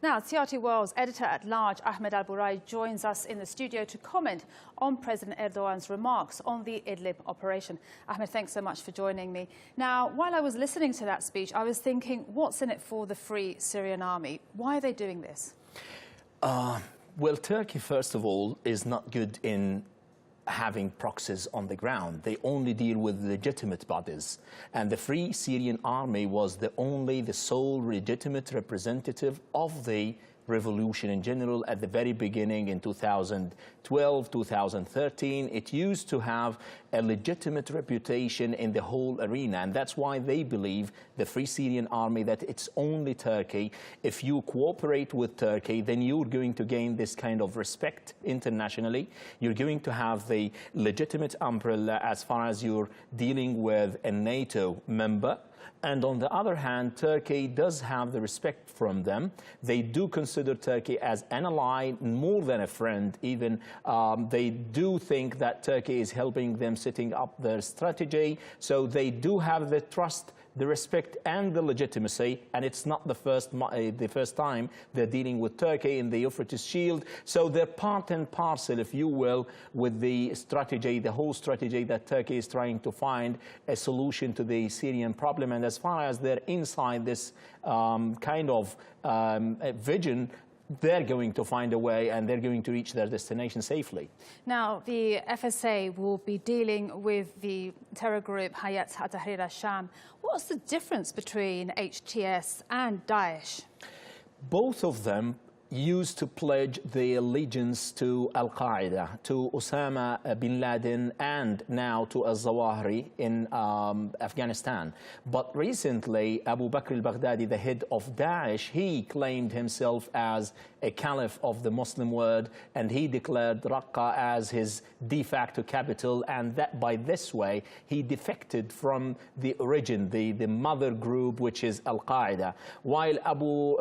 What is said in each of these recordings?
Now, TRT World's editor-at-large, Ahmed Al Burai, joins us in the studio to comment on President Erdogan's remarks on the Idlib operation. Ahmed, thanks so much for joining me. Now, while I was listening to that speech, I was thinking, what's in it for the Free Syrian Army? Why are they doing this? Well, Turkey, first of all, is not good in having proxies on the ground. They only deal with legitimate bodies. And the Free Syrian Army was the sole legitimate representative of the revolution in general at the very beginning in 2012, 2013. It used to have a legitimate reputation in the whole arena, and that's why they believe, the Free Syrian Army, that it's only Turkey. If you cooperate with Turkey, then you're going to gain this kind of respect internationally. You're going to have the legitimate umbrella as far as you're dealing with a NATO member. And on the other hand, Turkey does have the respect from them. They do consider Turkey as an ally, more than a friend even. They do think that Turkey is helping them setting up their strategy. So they do have the trust, the respect and the legitimacy, and it's not the first time they're dealing with Turkey in the Euphrates Shield. So they're part and parcel, if you will, with the strategy, the whole strategy that Turkey is trying to find a solution to the Syrian problem. And as far as they're inside this kind of vision, they're going to find a way and they're going to reach their destination safely. Now, the FSA will be dealing with the terror group Hayat Tahrir al-Sham. What's the difference between HTS and Daesh? Both of them used to pledge the allegiance to Al-Qaeda, to Osama bin Laden, and now to al-Zawahiri in Afghanistan. But recently, Abu Bakr al-Baghdadi, the head of Daesh, he claimed himself as a caliph of the Muslim world, and he declared Raqqa as his de facto capital, and that by this way, he defected from the origin, the mother group, which is Al-Qaeda. While Abu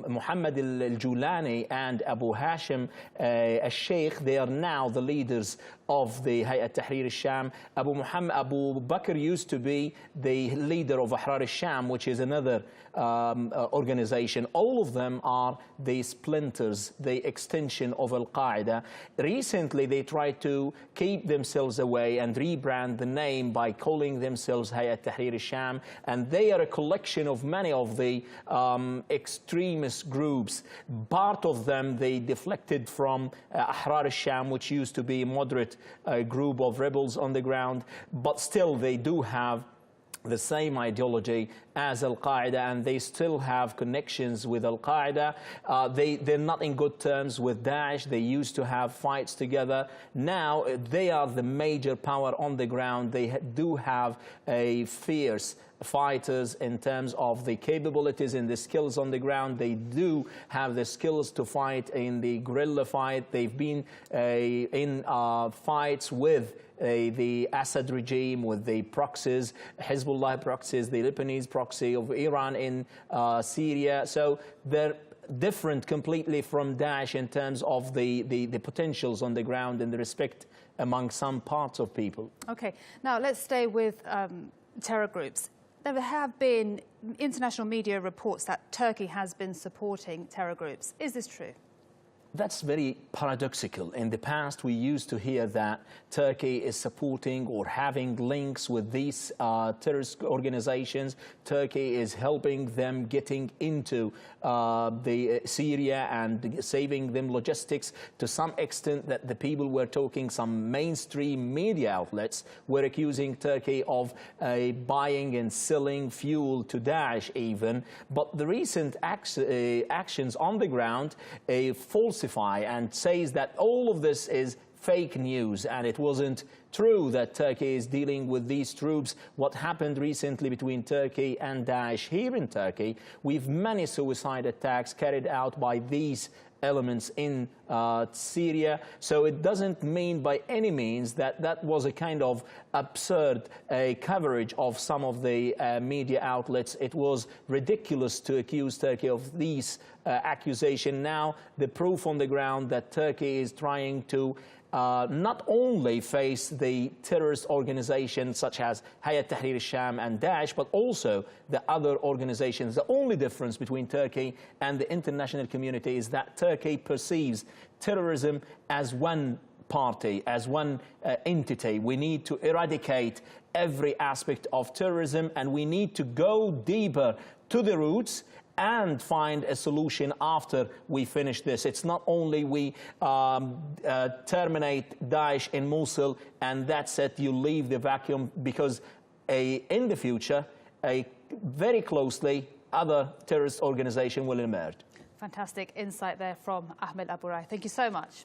Muhammad al-Julani and Abu Hashim al-Sheikh, they are now the leaders of the Hayat Tahrir al-Sham. Abu Bakr used to be the leader of Ahrar al-Sham, which is another organization. All of them are the splinters, the extension of Al-Qaeda. Recently, they tried to keep themselves away and rebrand the name by calling themselves Hayat Tahrir al-Sham, and they are a collection of many of the extremist groups. Part of them, they deflected from Ahrar al-Sham, which used to be a moderate group of rebels on the ground, but still they do have the same ideology as Al-Qaeda, and they still have connections with Al-Qaeda. They're not in good terms with Daesh. They used to have fights together. Now they are the major power on the ground. They do have a fierce fighters in terms of the capabilities and the skills on the ground. They do have the skills to fight in the guerrilla fight. They've been in fights with the Assad regime, with the proxies, Hezbollah proxies, the Lebanese proxy of Iran in Syria. So they're different completely from Daesh in terms of the potentials on the ground and the respect among some parts of people. Okay, now let's stay with terror groups. There have been international media reports that Turkey has been supporting terror groups. Is this true? That's very paradoxical. In the past, we used to hear that Turkey is supporting or having links with these terrorist organizations. Turkey is helping them getting into Syria and saving them logistics to some extent that the people were talking, some mainstream media outlets were accusing Turkey of buying and selling fuel to even. But the recent actions on the ground falsify and says that all of this is fake news and it wasn't true that Turkey is dealing with these troops. What happened recently between Turkey and Daesh here in Turkey, we've many suicide attacks carried out by these elements in Syria. So it doesn't mean by any means that that was a kind of absurd coverage of some of the media outlets. It was ridiculous to accuse Turkey of these accusations. Now the proof on the ground that Turkey is trying to not only face the terrorist organizations such as Hayat Tahrir al-Sham and Daesh, but also the other organizations. The only difference between Turkey and the international community is that Turkey perceives terrorism as one party, as one entity. We need to eradicate every aspect of terrorism, and we need to go deeper to the roots and find a solution after we finish this. It's not only we terminate Daesh in Mosul and that's it, you leave the vacuum, because in the future, very closely, other terrorist organization will emerge. Fantastic insight there from Ahmed Al Burai. Thank you so much.